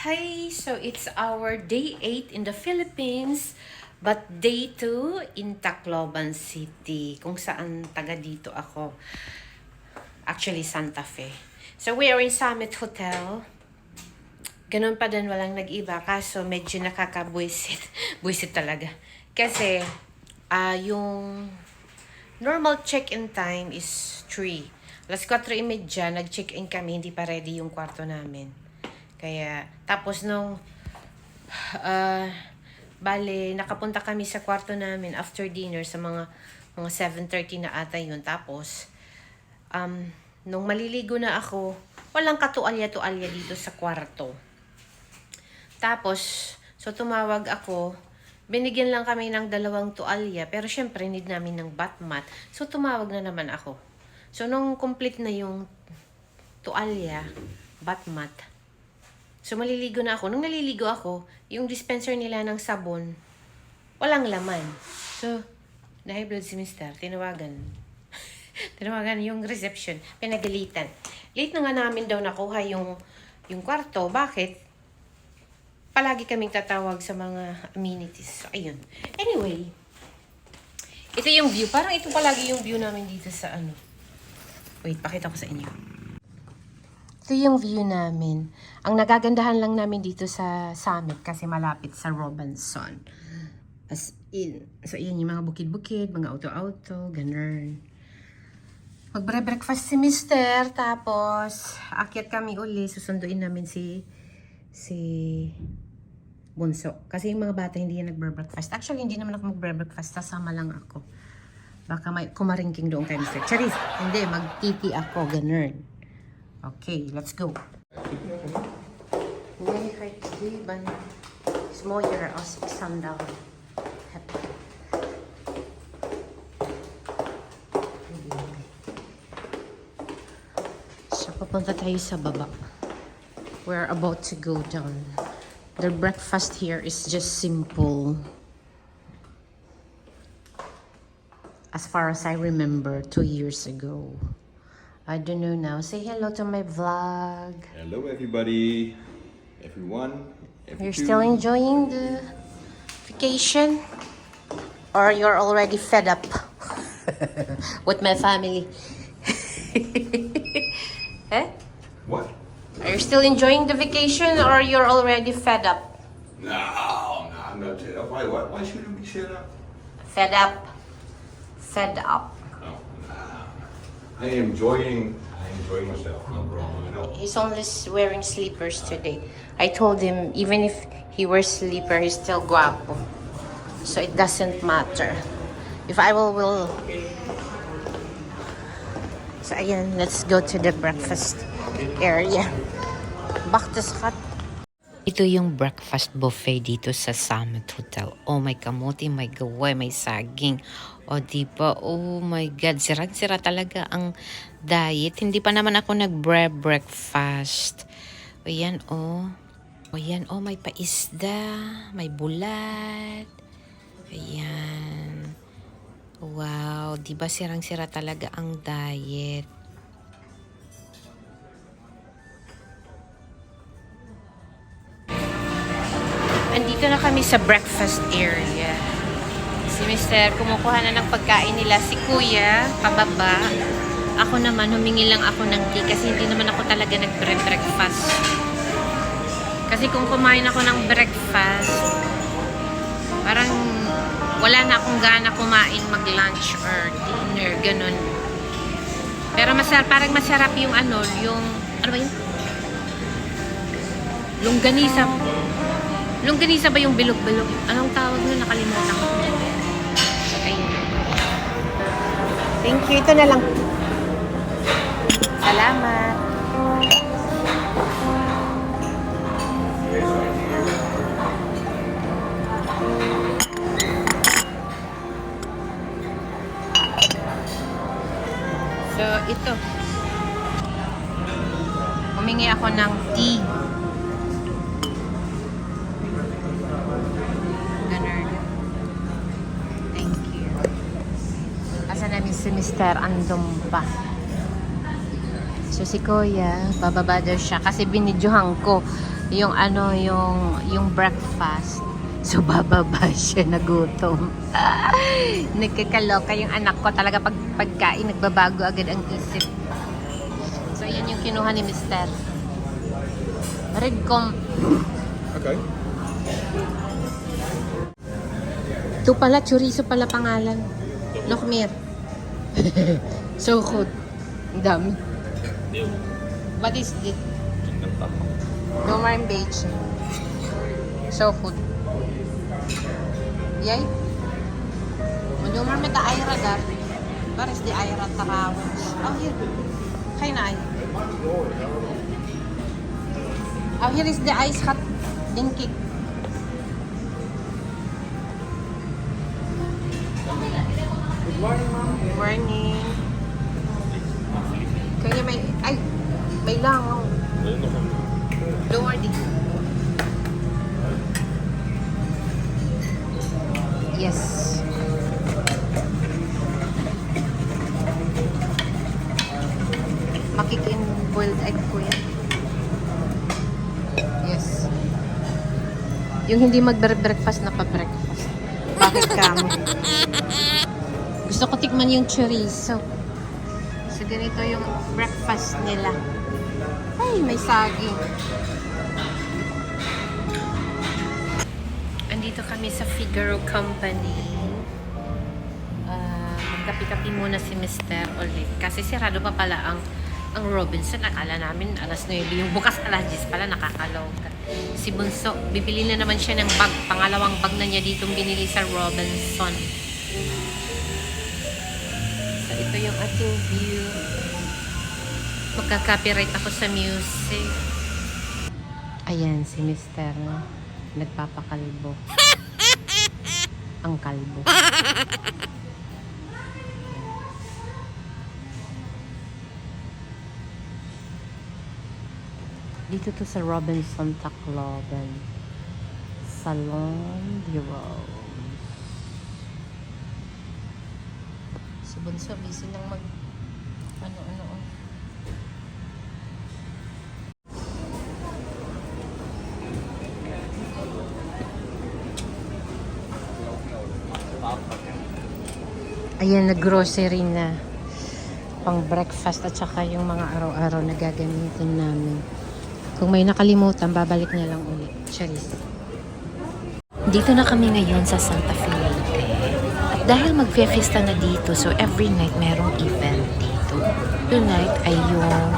Hi! So it's our day 8 in the Philippines, but day 2 in Tacloban City, kung saan taga dito ako. Actually, Santa Fe. So we are in Summit Hotel. Ganun pa din, walang nag-iba, kaso medyo nakakabwisit. Buisit talaga. Kasi, yung normal check-in time is 3. Alas 4:30, nag-check-in kami, hindi pa ready yung kwarto namin. Kaya, tapos nung, bale, nakapunta kami sa kwarto namin after dinner sa mga 7:30 na ata yun. Tapos, nung maliligo na ako, walang katualya-tualya dito sa kwarto. Tapos, so tumawag ako, binigyan lang kami ng 2 tualya, pero syempre need namin ng bath mat. So, tumawag na naman ako. So, nung complete na yung tualya, bath mat, so, maliligo na ako. Nung naliligo ako, yung dispenser nila ng sabon, walang laman. So, na-high-blood si Mister. Tinawagan. Tinawagan yung reception. Pinagalitan. Late na nga namin daw nakuha yung kwarto. Bakit? Palagi kaming tatawag sa mga amenities. So, ayun. Anyway, ito yung view. Parang ito palagi yung view namin dito sa ano. Wait, pakita ko sa inyo. Ito yung view namin. Ang nagagandahan lang namin dito sa Summit kasi malapit sa Robinson. As in. So, yun yung mga bukid-bukid, mga auto-auto, ganun. Magbre-breakfast si Mister. Tapos, akyat kami uli. Susunduin namin si Bunso. Kasi yung mga bata hindi yan nagbre-breakfast. Actually, hindi naman ako magbre-breakfast. Sasama lang ako. Baka may kumaringking doon kay Mister. Charis, hindi. Magtiti ako. Ganun. Okay, let's go. Nej, skitliban. Smågöra oss i sandal. So, papunta tayo sa baba. We're about to go down. The breakfast here is just simple. As far as I remember, 2 years ago. I don't know now. Say hello to my vlog. Hello everybody, everyone, You're still enjoying the vacation? Or you're already fed up with my family? Eh? What? Are you still enjoying the vacation or you're already fed up? No, I'm not set up. Why? Why should we be set up? Fed up. Fed up. No, nah. I am enjoying myself. No problem at all. He's only wearing slippers today. I told him even if he wears slipper, he's still guapo. So it doesn't matter. If I will. So again, let's go to the breakfast area. Back to Scott. Ito yung breakfast buffet dito sa Summit Hotel. Oh, may kamote, may gaway, may saging. O, diba? Oh my God, sira-sira talaga ang diet. Hindi pa naman ako nag-breakfast. O, yan, oh. O, yan, oh, may paisda, may bulat. Ayan. Wow, diba sirang-sira talaga ang diet. Andito na kami sa breakfast area. Si Mister, kumukuha na ng pagkain nila. Si Kuya, pababa. Ako naman, humingi lang ako ng tea kasi hindi naman ako talaga nag-breakfast. Kasi kung kumain ako ng breakfast, parang wala na akong gana kumain mag-lunch or dinner, ganun. Pero parang masarap yung ano ba yun? Longganisa. Longganisa ba yung bilog-bilog? Anong tawag nun? Nakalimutan ko. Ayun. Thank you. Ito na lang. Salamat. So, ito. Humingi ako ng tea. Namin si Mister andun pa. So si Kuya, bababa daw siya kasi binidyohan ko. yung ano, yung breakfast. So, bababa siya, nagutom. Nagkakaloka yung anak ko. Talaga pagkain, nagbabago agad ang isip. So, yan yung kinuha ni Mr. Redcom. Okay. Ito pala, chorizo pala pangalan. Look, Mir. So good. Ang dami. What is this? Domar beige. So good. Yay? Domar med ayra där. Var is the ayra taraw? Oh, here. Kay na ay. Oh, here is the ice hot dinky. Good morning, ma'am. Morning. Kaya may langaw. Don't worry. Yes. Makikin boiled egg ko yan. Yes. Yung hindi mag-breakfast na pa-breakfast. Bakit kamo? Gusto ko tikman yung chorizo. So, ganito yung breakfast nila. Ay, may saging. Andito kami sa Figaro Company. Magkapi-kapi muna si Mr. ulit. Kasi sirado pa pala ang Robinson. Akala namin alas 9. Yung bukas alas 10 pala, nakakaloka. Si Bunso, bibili na naman siya ng bag. Pangalawang bag na niya ditong binili sa Robinson. So, ito yung ating view. Magka-copyright ako sa music. Ayan, si Mr. Nagpapakalbo. Ang kalbo. Dito to sa Robinson Tacloban. Salon de Rose. Si Bunso, busy nang ano. Ayan, nag-grocery na. Pang breakfast at saka yung mga araw-araw na gagamitin namin. Kung may nakalimutan, babalik niya lang ulit. Charis. Dito na kami ngayon sa Santa Felipe. At dahil magfe-fiesta na dito, so every night merong event dito. Tonight ay yung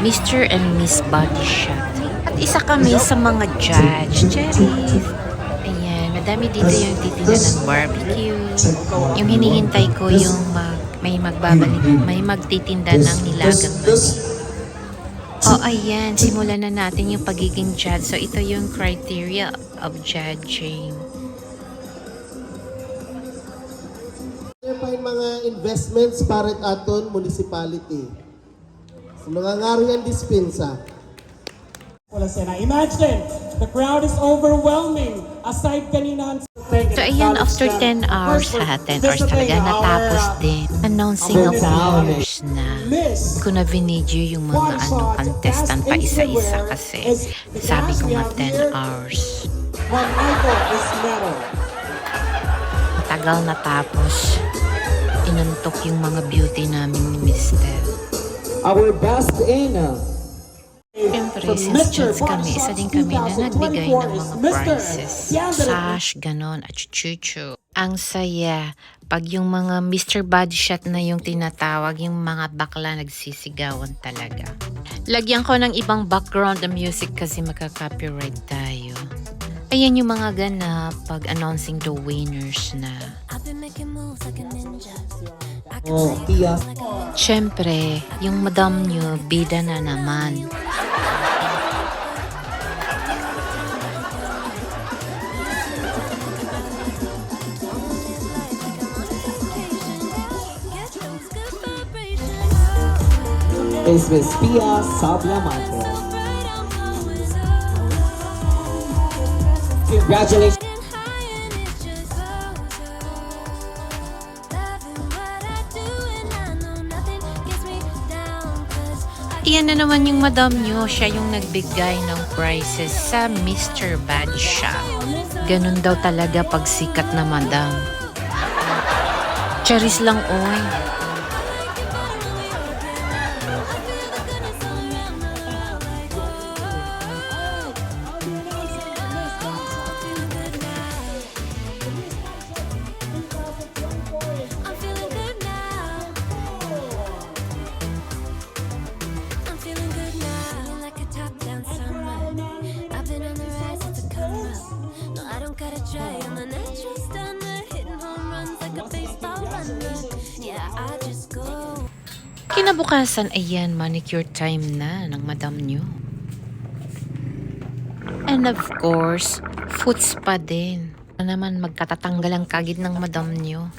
Mr. and Miss Body Shot. At isa kami sa mga judge. Charis. Ayan, madami dito yung titinda ng barbecue. Yung hinihintay ko yung may magtitinda ng nilagang mani. Oh, ayan. Simulan na natin yung pagiging judge. So, ito yung criteria of judging. Pa yung mga investments para aton municipality. So, mga ngaro yan dispensa. Imagine, the crowd is overwhelming. Aside kanina. So, ayan, after 10 hours, 10 hours talaga, natapos din. Announcing of winners na. Ko na video yung mga contestant pa isa-isa kasi sabi ko nga 10 hours. Matagal natapos. Inuntok yung mga beauty namin ni Mr. Our best in. Siyempre, since judge kami, isa din kami na nagbigay ng mga prizes. Sash, ganon, at chuchu. Ang saya. Pag yung mga Mr. Body Shot na yung tinatawag, yung mga bakla nagsisigawan talaga. Lagyan ko ng ibang background na music kasi magka-copyright tayo. Ayan yung mga ganap pag announcing the winners na. Siyempre, yung madam nyo, bida na naman. Is Miss Pia Sabliamante. Congratulations. Ayan na naman yung madam nyo. Siya yung nagbigay ng prizes sa Mr. Bad Shop. Ganun daw talaga pag sikat na madam. Charis lang, oy. I'm feeling good now. I'm feeling good now. Feeling like a top-down summer. I've been on the rise since I come up. No, I don't gotta try. I'm a natural stunner, hitting home runs like a baseball runner. Yeah, I just go. Kinabukasan, ayan, manicure time na ng madam nyo. And of course, foot spa din. Na naman magkatatanggal ang kagid ng madam nyo.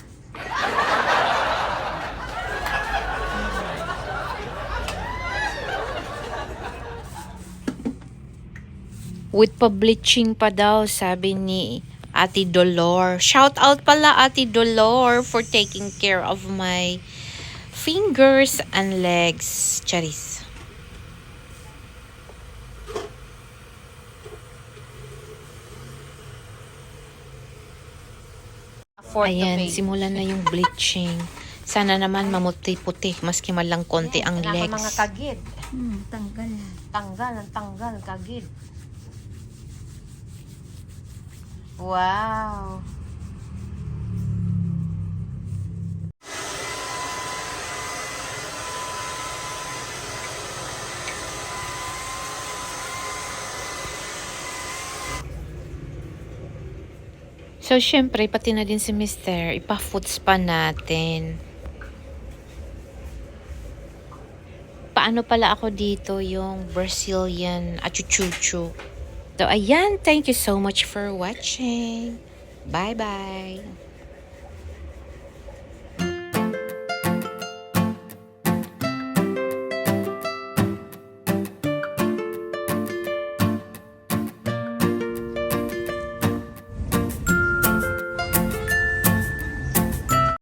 With pa-bleaching pa daw, sabi ni Ate Dolor. Shout out pala Ate Dolor for taking care of my fingers and legs. Charis. Ayan, simulan na yung bleaching. Sana naman mamuti-puti, maski man lang konti ang legs. Mga kagid. Tanggal. Tanggal, kagid. Wow. So, syempre, pati na din si Mr. Ipa-foot spa natin. Paano pala ako dito yung Brazilian achuchuchu? So, ayan. Thank you so much for watching. Bye-bye.